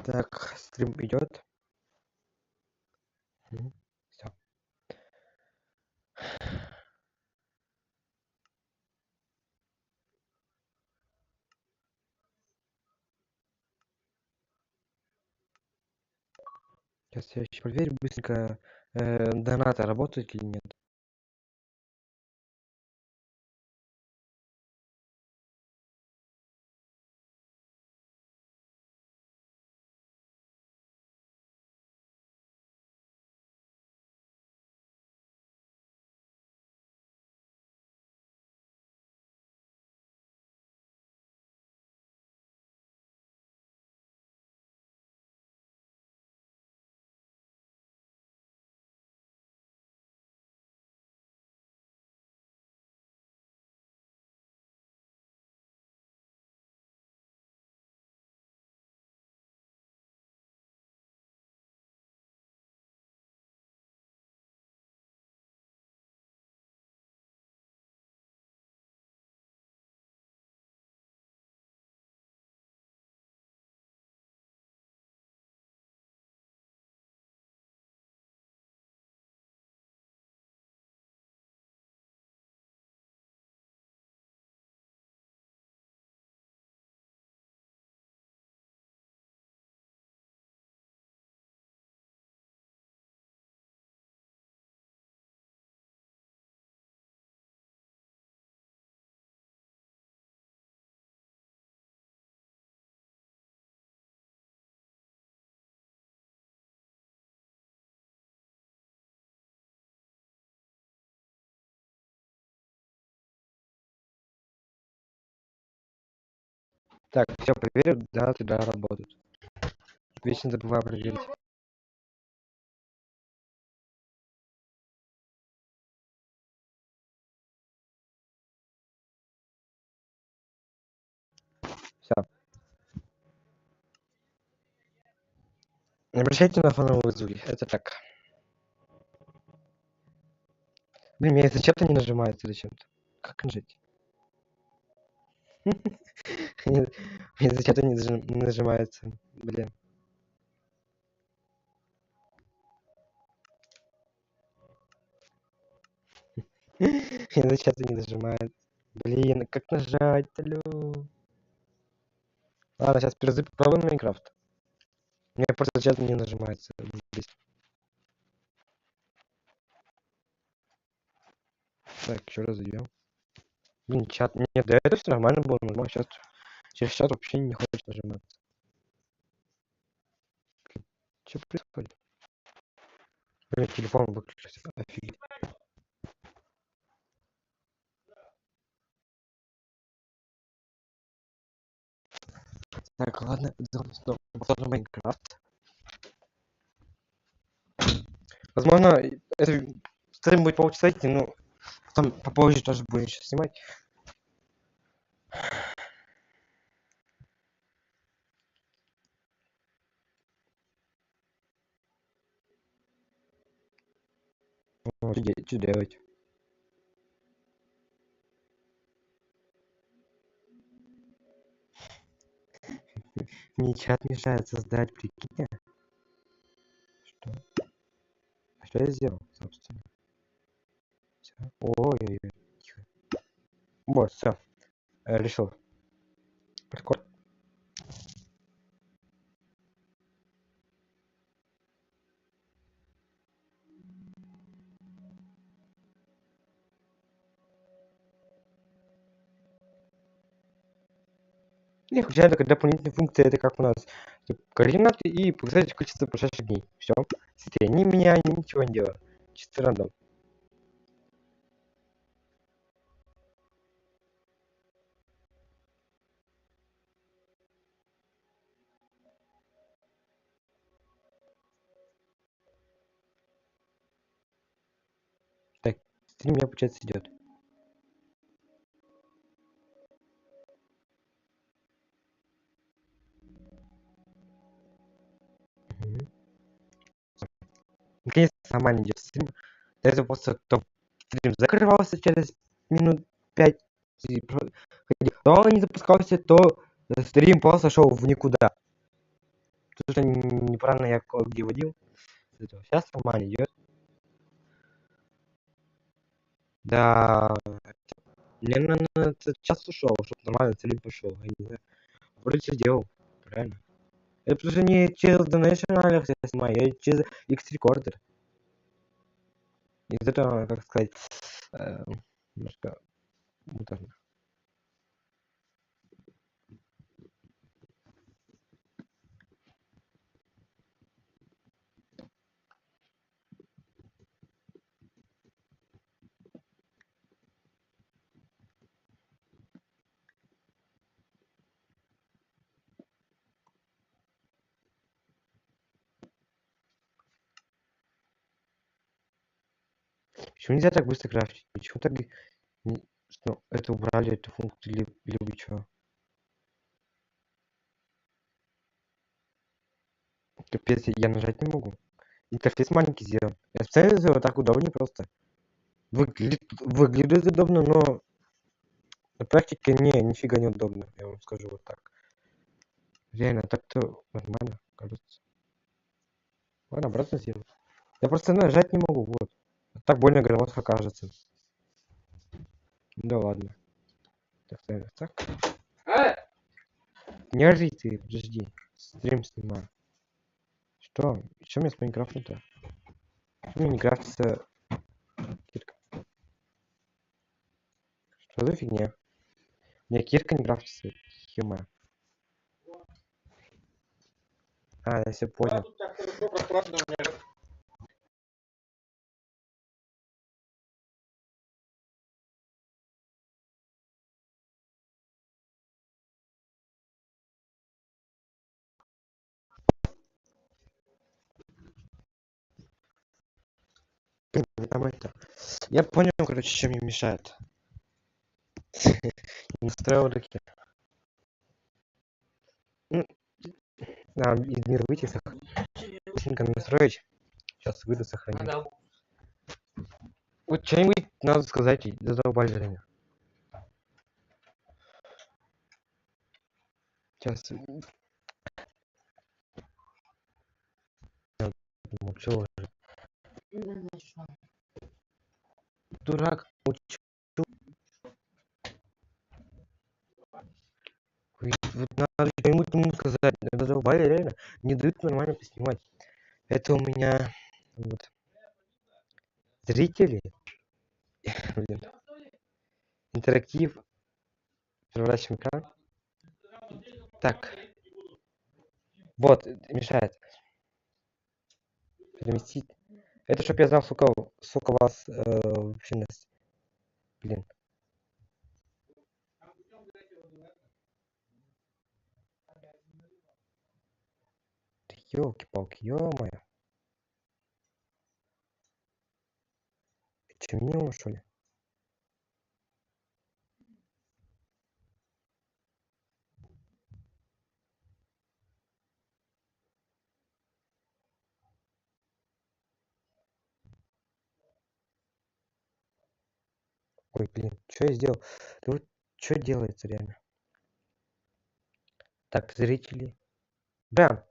Так, стрим идет. Все. Сейчас я еще проверю быстренько, донаты работают или нет. Так, все проверю, донаты да работают. Вечно забываю проверить. Все. Не обращайте на фоновые звуки. Это так. Блин, мне зачем-то не нажимается зачем-то. Как нажать? Мне зачем-то не нажимается. Блин. Мне зачем-то не нажимается. Блин, как нажать? Алло. Ладно, сейчас попробуем Майнкрафт. Мне просто зачем-то не нажимается. Так, еще раз зайдем. Блин, чат. Нет, да это все нормально было, но сейчас через чат вообще не хочет нажиматься. Что происходит? Блин, телефон выключился. Офигеть. Так, ладно, повторно Майнкрафт. Возможно, это стрим будет полчаса идти, но там попозже тоже будем еще снимать. Что делать? Мне чат мешает создать, прикиньте. Что? А что я сделал, собственно? Всё. Ой-ой-ой. Тихо. Вот, все. Решил. Прикольно. Не включаю такая дополнительная функция, это как у нас координаты и показать количество прошедших дней. Все. Смотри, они меня ничего не делают. Чисто рандом. Так, стрим у меня, получается, идет. Наконец-то нормально идет стрим. До этого просто то стрим закрывался через минут 5, то не запускался, то стрим просто шел в никуда. что неправильно я где водил. Сейчас нормально идет. Да, мне на час ушел, чтобы нормально целик пошел. Я не знаю. Вроде все делал, правильно. Это потому что не через Donation я снимаю, я через X-Recorder. Из этого, как сказать, немножко муторно. Почему нельзя так быстро крафтить? Почему так что это убрали, эту функцию, или вы что? Капец, я нажать не могу. Интерфейс маленький сделан. Я специально сделал так удобнее просто. Выглядит удобно, но на практике нифига не удобно, я вам скажу вот так. Реально, так-то нормально, кажется. Ладно, обратно сделаю. Я просто нажать не могу, вот. Так больно громоздко кажется. Да ладно. Так, ставим так. Не ори ты, подожди. Стрим снимаю. Что? Что мне с Майнкрафтом-то? Что мне не крафтится кирка? Что за фигня? У меня кирка не крафтится. Хема. А, я все понял. Там это. Я понял, короче, чем мне мешает. Настроил таки. Из мира выйти, быстренько настроить. Сейчас выйду, сохраню. Вот что-нибудь надо сказать, задолбали время. Сейчас. Молчу уже. Дурак, молчу. Вот надо что-нибудь ему сказать. Задолбали реально. Не дают нормально поснимать. Это у меня вот зрители. Блин. Интерактив. Превращаем экран. Так. Вот, мешает. Переместить. Это чтоб я знал, сколько вас вообще нас. Блин. Ёлки-палки, ё-моё. Чем мне что ли? Ой, блин, что я сделал? Да вот что делается реально? Так, зрители. Да,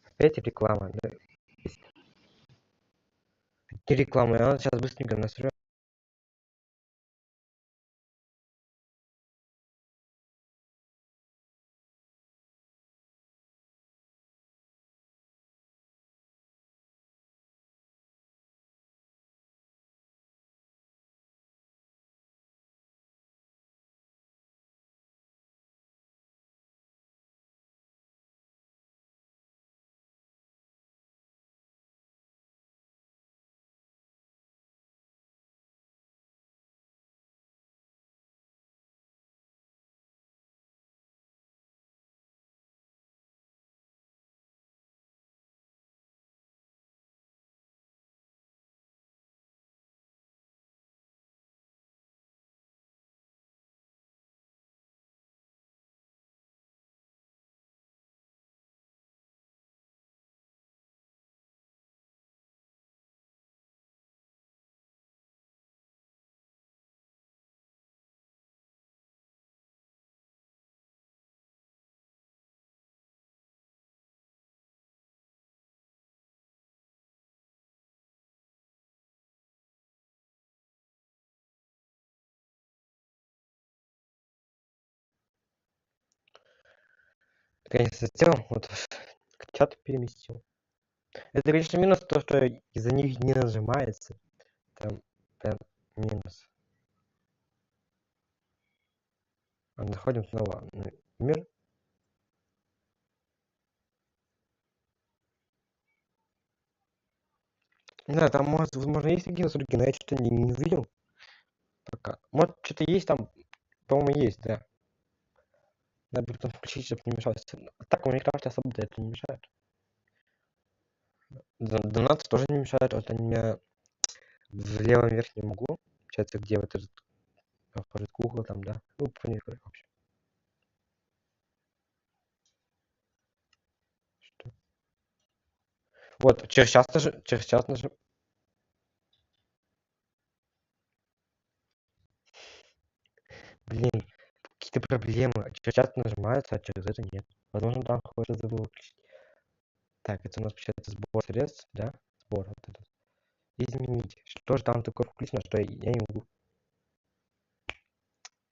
опять реклама. Да. Не реклама, я надо сейчас быстренько настрою. Конечно, сделал, вот к чату переместил. Это, конечно, минус то, что из-за них не нажимается. Там прям минус. Заходим снова на мир. Да, там может, возможно, есть какие-то настройки, но я что-то не увидел пока. Может, что-то есть там, по-моему, есть, да. Надо будет там включить, чтобы не мешалось. А так у Minecraft особо-то это не мешает. Донаты тоже не мешают. Вот они у меня в левом верхнем углу. Получается, где вот этот входит кукла там, да. Ну, поняли, вообще. Что? Вот, через час нажим. Блин, какие-то проблемы. Через час нажимается, а через это нет. Возможно, там какой-то забыл выключить. Так, это у нас получается сбор средств, да? Сбор вот этот. Изменить. Что же там такое включено, что я не могу.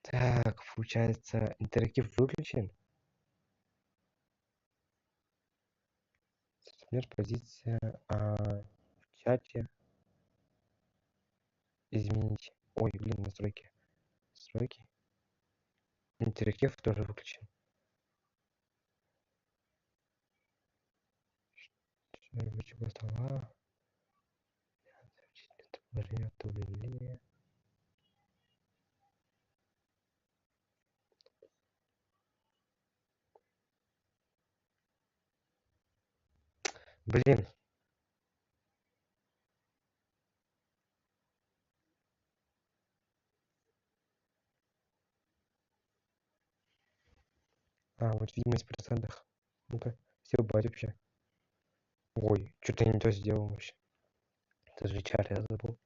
Так, получается, интерактив выключен. Например, позиция в чате. Изменить. Ой, блин, настройки. Настройки. Интерактив тоже выключен. Рабочего стола. Положение уведомления. Блин. Вот видимость в процентах. Ну-ка, все убавить вообще. Ой, что-то я не то сделал вообще. Это же чар, я забыл.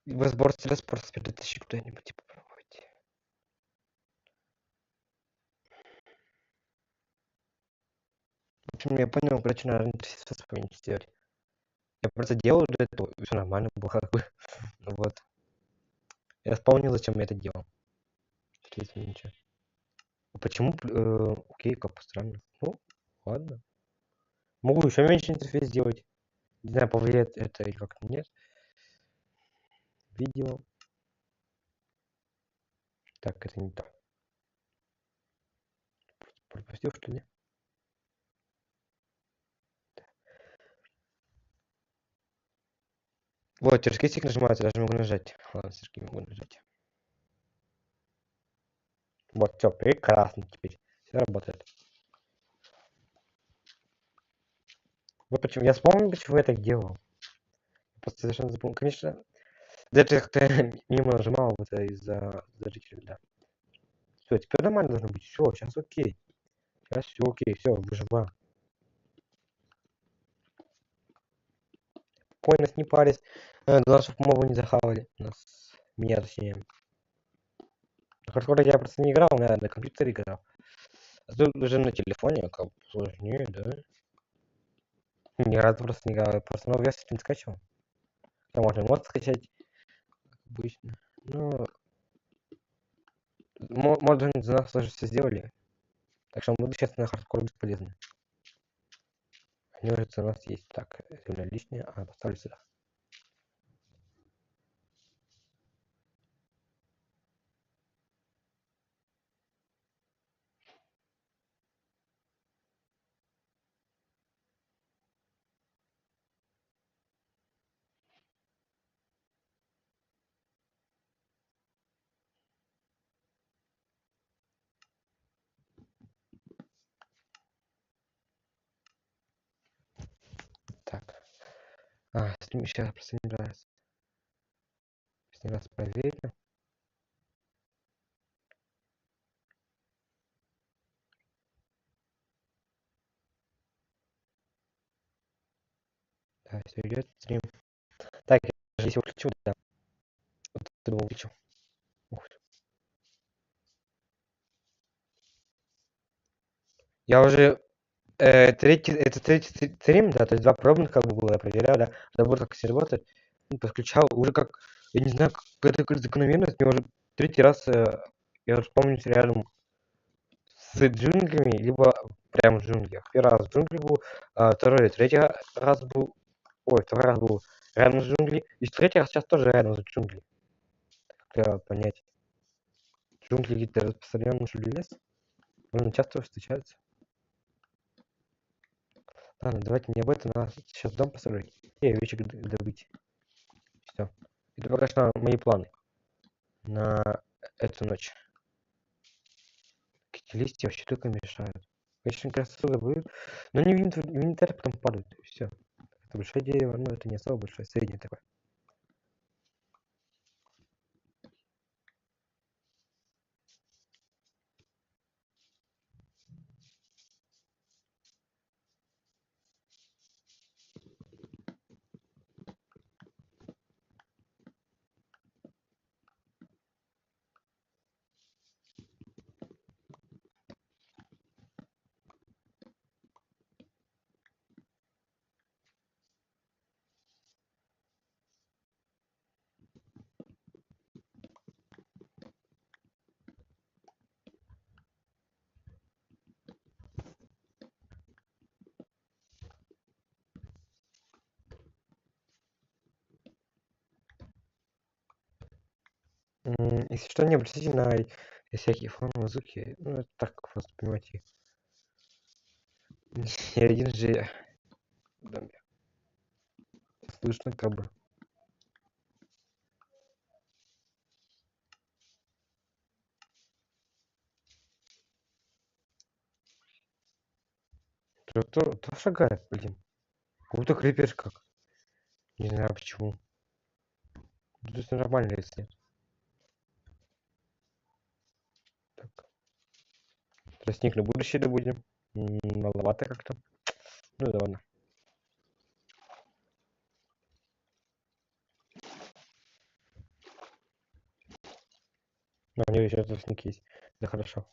Возбор средств просто перетащи куда-нибудь и попробуйте. В общем, я понял, короче, надо интерфейс вспомнить сделать. Я просто делал до этого, и все нормально было, как бы. Вот. Я вспомнил, зачем я это делал. Интересно, ничего. А почему? Окей, как странно. Ну, ладно. Могу еще меньше интерфейс сделать. Не знаю, повлияет это или как-то нет. Видео. Так, это не то. Пропустил, что ли? Вот, через крестик нажимается, даже могу нажать. Ладно, все могу нажать. Вот, все, прекрасно теперь. Все работает. Вот почему. Я вспомнил, почему я так делал. Просто совершенно забыл. Конечно, где-то как-то мимо нажимал вот из-за зрителей, да. Все, теперь нормально должно быть. Все, сейчас окей. Сейчас все окей, все, выживаем. Спокойно, не парись. Главное, чтобы мобу не захавали. Меня точнее. На хардкоре я просто не играл, у меня на компьютере играл. А тут уже на телефоне, как бы сложнее, да? Ни разу просто не играл, я просто новую версию не скачивал. Там можно мод скачать, как обычно. Ну, моды за нас тоже все сделали. Так что моды сейчас на хардкор бесполезны. Они уже у нас есть. Так, земля лишняя. Поставлю сюда. Так. Сейчас просто не нравится. Последний раз проверю. Да, все идет. Стрим. Так, я же здесь выключу, да. Вот ты выключу. Ух. Я уже третий стрим, да, то есть два пробных как бы было, я проверял, да, забыл, как все работает, ну, подключал, уже как, я не знаю, какая-то закономерность, мне уже третий раз, я уже помню рядом с джунглями, либо прям в джунглях. Первый раз в джунгли был, второй, третий раз был, второй раз был рядом с джунгли, и третий раз сейчас тоже рядом с джунгли. Как понять? Джунгли где-то распространенный лес, он часто встречаются. Ладно, давайте не об этом, надо сейчас дом построить и овечек добыть. Все. Это пока что мои планы на эту ночь. Эти листья вообще только мешают. Конечно, красоту забыл, но не в инвентарь потом падают. Все. Это большое дерево, но это не особо большое, среднее такое. Если что, не обратите на всякие фоновые звуки. Ну, это так, просто понимаете. Я один же в доме. Слышно как бы. Кто шагает, блин? Как будто крипер как. Не знаю почему. Тут нормально, если. Так. Тростник на будущее добудем. Маловато как-то. Ну да ладно. Но у него еще тростник есть. Да хорошо.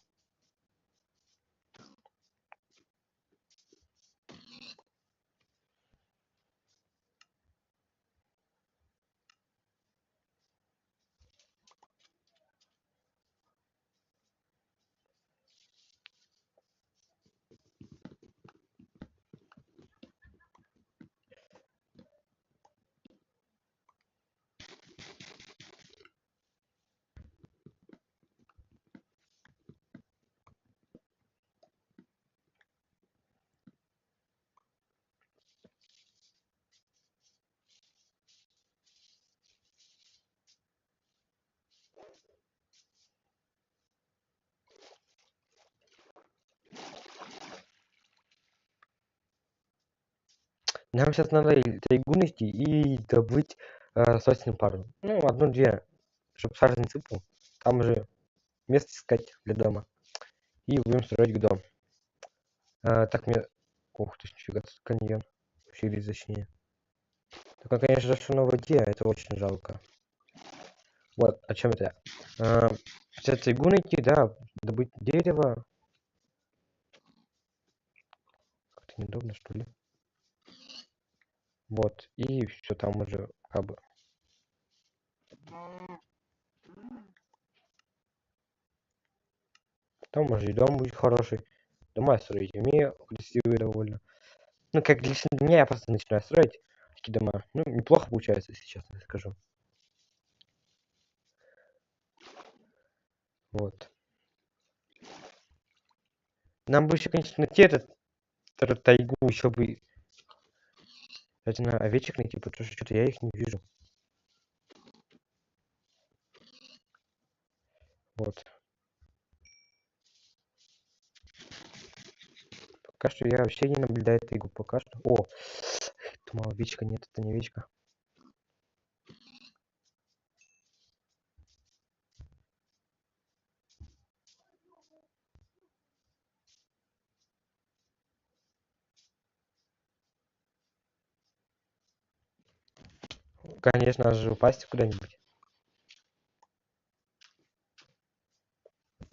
Нам сейчас надо тайгу найти и добыть сосен пару. Ну, одну-две, чтобы шар не цыпал. Там же место искать для дома. И будем строить дом. Так мне... Ух ты, нифига, тут каньон. Через точнее. Только, конечно, что на воде, это очень жалко. Вот, о чем это я? Взять тайгу найти, да, добыть дерево. Как-то неудобно, что ли. Вот, и все там уже как бы. Там уже и дом будет хороший. Дома я строить умею, красивые довольно. Ну, как лично для меня, я просто начинаю строить такие дома. Ну, неплохо получается, если честно скажу. Вот. Нам бы еще, конечно, найти этот тайгу, еще бы. Кстати, на овечек найти, потому что что-то я их не вижу. Вот. Пока что я вообще не наблюдаю тайгу. Пока что. О! Думал, овечка. Нет, это не овечка. Конечно, надо же упасть куда-нибудь.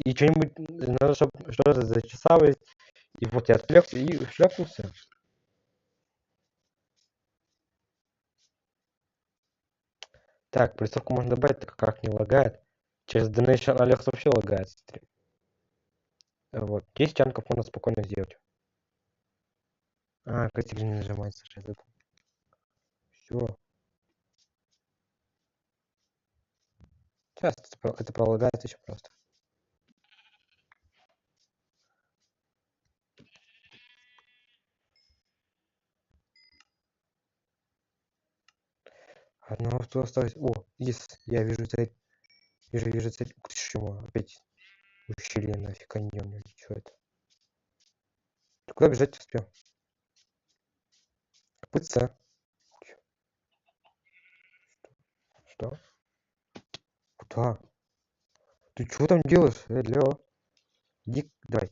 И что-нибудь надо, чтобы что-то зачесалось. И вот я отвлекся и шлепнулся. Так, приставку можно добавить, так как не лагает. Через Donation Alex вообще лагает стрим. Вот. 10 чанков можно спокойно сделать. А, крестик не нажимается. Все. Сейчас это пролагается еще просто. Одно что осталось. О, есть. Я вижу цель. Вижу цель. Ух ты, чему? Опять ущелье нафиг каньон. Что это? Ты куда бежать успел? Пыца. Что? Куда? Ты что там делаешь? Лё? Иди, давай.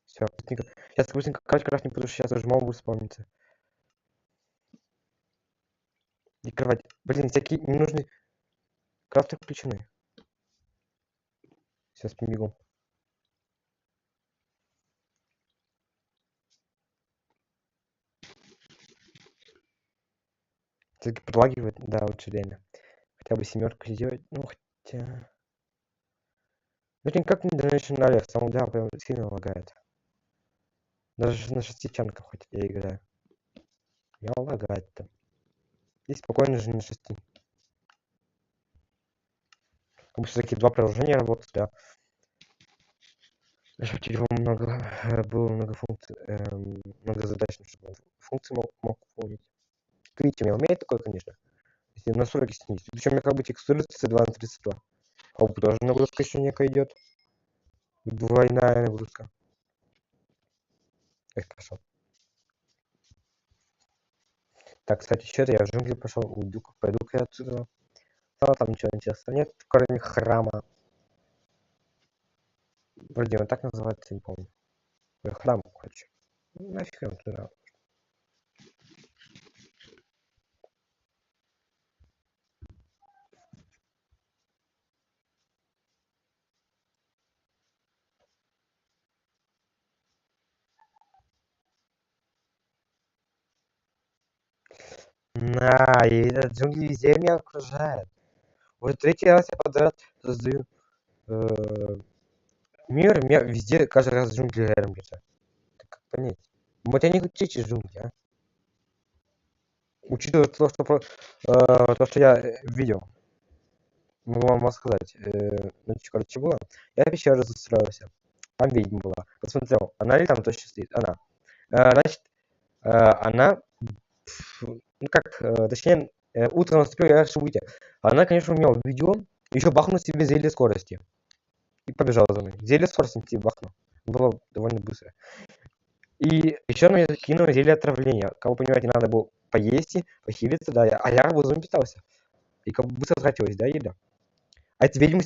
Все, быстренько. Сейчас быстренько крафтим, потому что сейчас уже моб вспомнится. И кровать. Блин, всякие ненужные крафты включены. Сейчас побегу. Все-таки подлагивает, да, лучше реально. Хотя бы 7 сделать. Ну, хотя... Блин, как не начинали, в самом деле прям сильно лагает. Даже на 6 чанках хоть я играю. Я лагает-то. И спокойно же на 6. Как бы все-таки 2 приложения работают, да. Чтобы телефон было много функций, многозадачно, чтобы он функции мог выполнить. Видите, у меня умеет такое, конечно. Если на 40 снизить. Причем у меня как бы текстура 32 на 32. А у тоже нагрузка еще некая идет. Двойная нагрузка. Эх, пошел. Так, кстати, что-то я в джунгли пошел. Уйду-ка, пойду-ка я отсюда. А там ничего интересного нет, кроме храма. Вроде он так называется, не помню. Храм, короче. Нафиг он туда. На, и этот джунгли везде меня окружает. Уже третий раз я подряд создаю мир, меня везде каждый раз джунгли рядом где-то. Так как понять? Вот я не учите джунгли, а? Учитывая то, что я видел. Могу вам рассказать. Значит, короче, было. Я в пещеру застроился. Там ведьма была. Посмотрел, она ли там точно стоит? Она. Значит, она, ну как, точнее, утром наступил, я решил выйти. Она, конечно, у меня увидела, еще бахнул себе зелье скорости. И побежала за мной. Зелье скорости тебе бахнул. Было довольно быстро. И еще мне кинули зелье отравления. Как вы понимаете, надо было поесть, похилиться, да. А я арбузом питался. И как бы быстро тратилась, да, еда. А эти ведьмы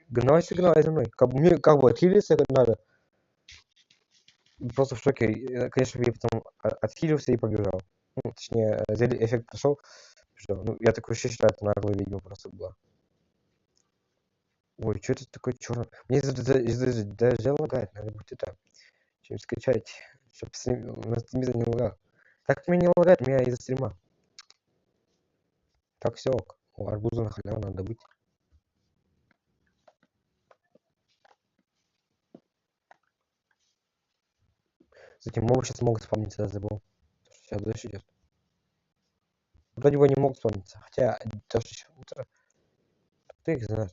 гналась за мной. Как бы мне как бы отхилиться надо. Просто в шоке. Конечно, я потом отхилился и побежал. Ну, точнее, эффект прошел. Ну, я такой вообще считаю, это наглая ведьма просто была. Ой, что это такое черное? Мне даже лагает, надо будет это. Чем скачать, чтобы на стриме не лагал. Так меня не лагает, у меня из-за стрима. Так все ок. О, арбуза на халяву надо добыть. Затем мобы сейчас могут спавниться, я забыл. Сейчас дождь идет. Вроде бы они могут спавниться. Хотя дождь еще утро. Кто их знает?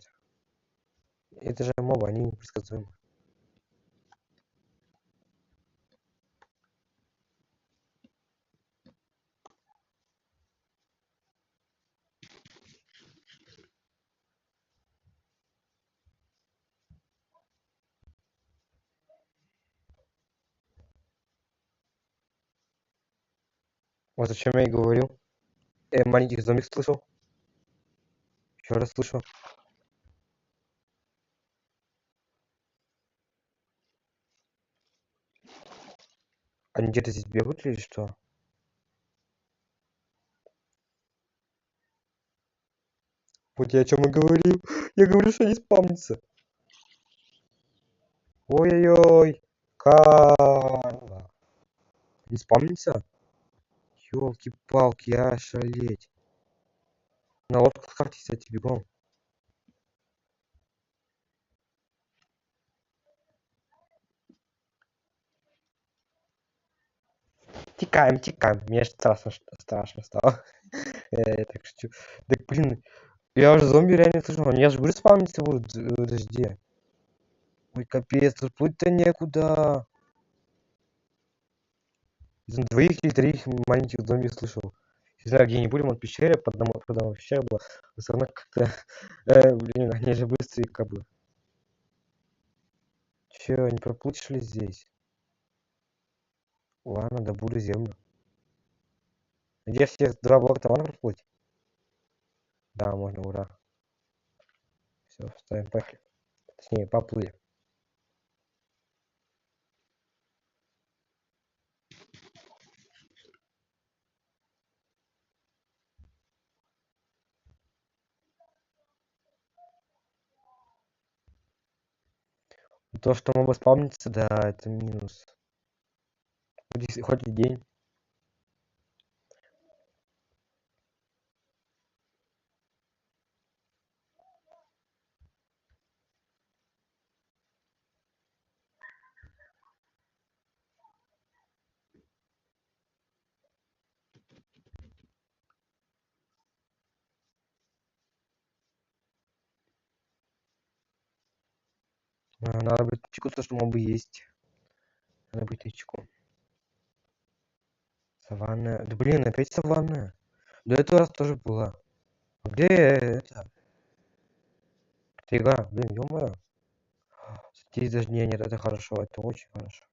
Это же мобы, они непредсказуемы. Вот о чем я и говорил. Маленьких зомби слышал. Еще раз слышал. Они где-то здесь бегают или что? Вот я о чем и говорил. Я говорю, что не спавнится. Ой-ой-ой. Карла. Не спавнится? Ёлки-палки, я шалеть. На лодку с карте, кстати, бегом. Тикаем. Мне аж страшно стало. Я так шучу. Так, блин, я уже зомби реально слышал. Я же говорю, спавниться будут. Подожди. Ой, капец, тут плыть-то некуда. Двоих или троих маленьких зомби слышал. Не знаю, где они были, в пещере, под домом пещера была. Но все равно как-то, блин, они же быстрые, как бы. Че, не проплыть что ли здесь? Ладно, добуду землю. Где все два блока можно проплыть? Да, можно, ура. Все, ставим, поехали. Точнее, поплыли. То, что мобы спавнится, да, это минус. Хоть и день. Надо быть чеку, то, что мобы есть. Надо быть чеку. Саванна. Да блин, опять саванна. До этого раз тоже была. Где это? Тайга, блин, ё-моё. Здесь даже нет, это хорошо, это очень хорошо.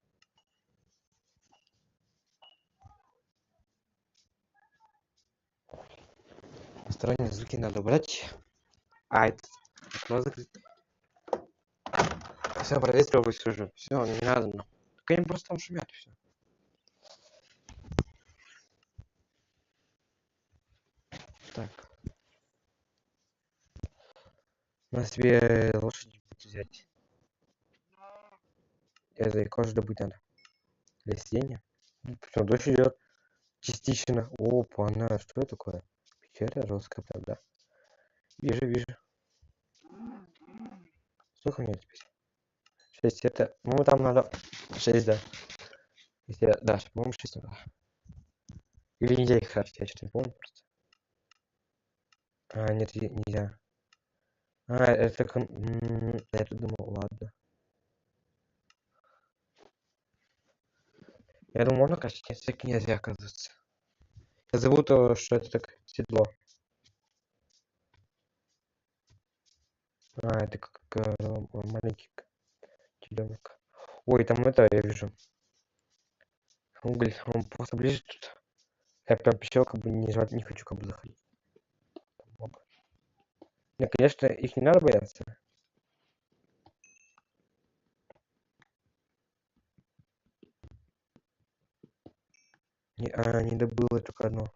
Посторонние звуки надо брать. Это окно закрыть. Все, проветривалось уже. Все, не надо. Ну. Так они просто там шумят, и все. Так. На себе лошадь взять. Это и кожу добыть надо. Для сидения. Причем дождь идет частично. Опа, она, что это такое? Пещера жесткая, правда. Вижу. Сколько у меня теперь? 6, это... Ну, там надо 6, да. Если я... Да, по-моему, 6 надо. Или нельзя их крафтить, я что-то не помню просто. Нет, нельзя. Это... Я думал, ладно. Я думаю, можно крафтить, нет, так нельзя, оказывается. Я забыл то, что это так седло. Это как маленький теленок. Ой, там это я вижу. Уголь, он просто ближе тут. Я прям пищал, как бы не жрать, не хочу как бы заходить. Нет, конечно, их не надо бояться. Не добыла только одно.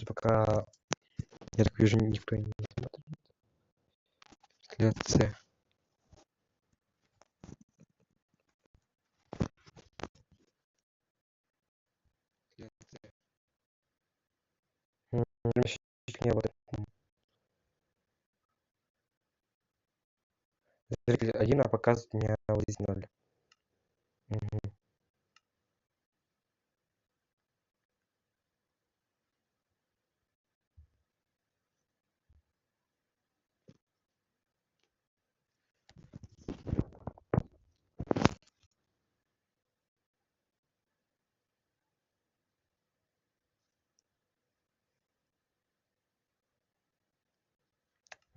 Пока, я так вижу, никто не смотрит. Взгляд С. Не работает. Зритель 1, а показывает мне вот здесь 0. Мгм.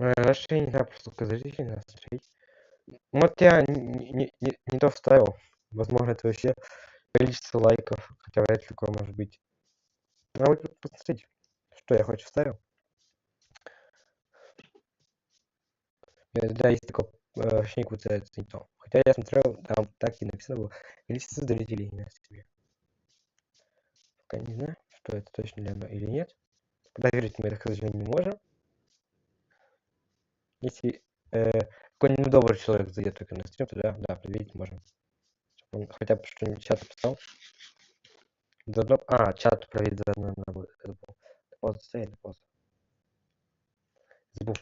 Раньше я не знаю, просто зрителей надо смотреть. Вот я не то вставил. Возможно, это вообще количество лайков, хотя вряд ли такое может быть. А вот посмотрите. что я хоть вставил? Да, есть такой ощущение, как будто это не то. Хотя я смотрел, там так и написано было. Количество зрителей на стриме. Пока не знаю, что это точно ли оно или нет. Проверить мы это, к сожалению, не можем. Если какой-нибудь добрый человек зайдет только на стрим, то да, проверить можем. Он хотя бы что-нибудь в чат написал. Заодно... чат проверить заодно надо будет. Пауза стоит, пауза. Забыл.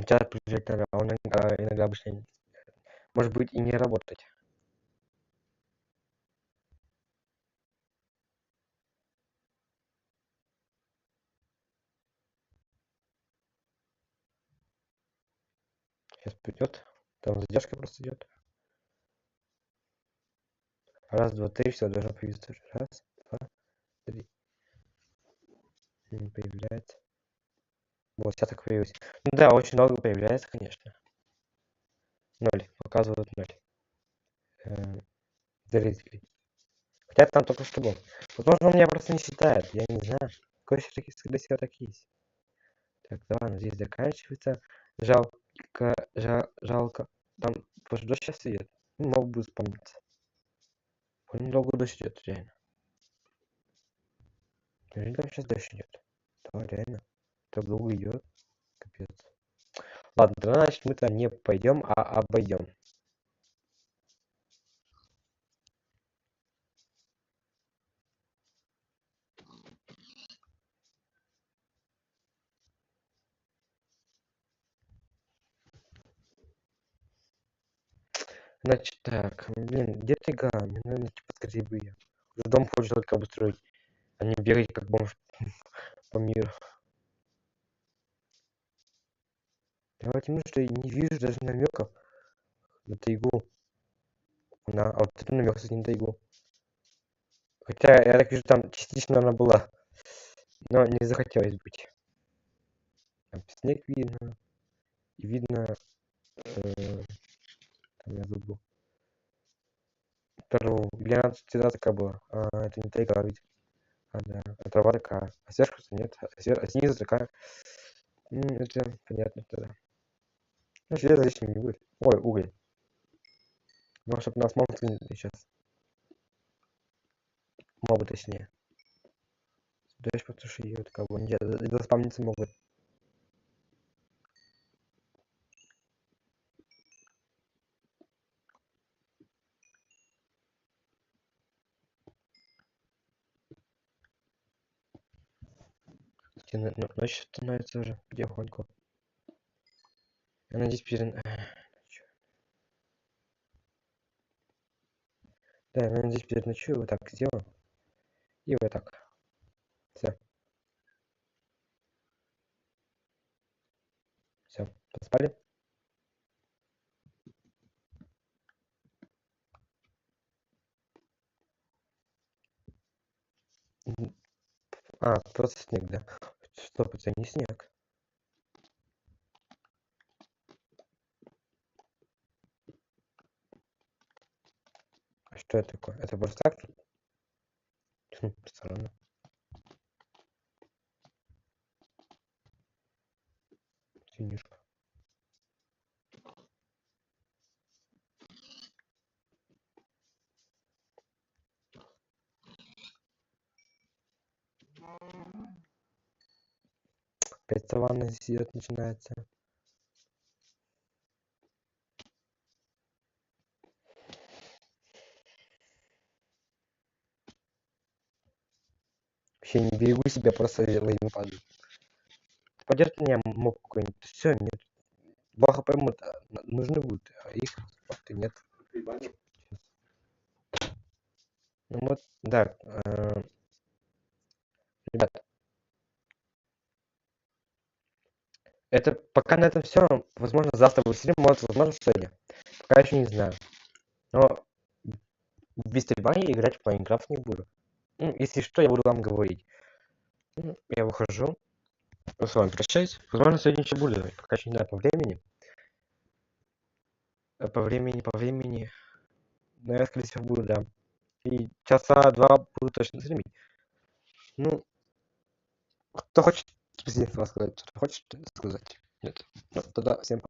Чат проверять надо, а он иногда обычно может быть и не работать. Сейчас придет. Там задержка просто идет. Раз, два, три, все должно появиться. Раз, два, три. Не появляется. Вот, сейчас так появилось. Ну да, очень долго появляется, конечно. 0. Показывают 0. Зрителей. Хотя там только что был. Возможно, он меня просто не считает. Я не знаю. Какой всегда себя так есть. Так, да ладно, здесь заканчивается. Жалко. Там просто дождь сейчас идет. Мог бы вспомниться. Он долго дождь идет, реально. Неужели там сейчас дождь идет? Да, реально. Так долго идет. Капец. Ладно, тогда значит мы туда не пойдем, а обойдем. Значит так, блин, где ты, Ган? Мне надо найти подскажи бы я. Уже дом хочешь только обустроить, а не бегать как бомж по миру. Я вот именно, что я не вижу даже намеков на тайгу. А вот это намек, кстати, на тайгу. Хотя я так вижу, там частично она была. Но не захотелось быть. Там снег видно. И видно... там я забыл. Где она всегда такая была. Это не тайга, ведь. Да. А трава такая. А сверху нет. А снизу такая. Это понятно тогда. Ну, железо лишним не будет. Ой, уголь. Может, чтобы нас монстры сейчас. Мобы точнее. Дальше потуши ее, кого нет. Заспамниться могут. Ночь становится уже потихоньку. Я надеюсь, Да, я надеюсь, переночую. Вот так сделаю. И вот так. Все. Все. Поспали? Просто снег, да. Стоп, это не снег. А что это такое? Это просто так? Странно. Синюшка. Опять саванна здесь идет, начинается. Вообще не берегу себя, просто во имя падаю. Пойдет мне моб какой-нибудь. Все, нет. Баха поймут, нужны будут, а их факты нет. Ну вот, да. Ребят, это пока на этом все. Возможно, завтра будет стрим, может, возможно, сегодня. Пока еще не знаю. Но без стрельба я играть в Майнкрафт не буду. Ну, если что, я буду вам говорить. Я выхожу. С вами прощаюсь. Возможно, сегодня еще буду. Пока еще не знаю по времени. По времени. Но я, скорее всего, буду, да. И часа два буду точно стримить. Ну, кто хочет Спасибо сказать. Что-то хочешь сказать? Нет. Ну, тогда всем пока.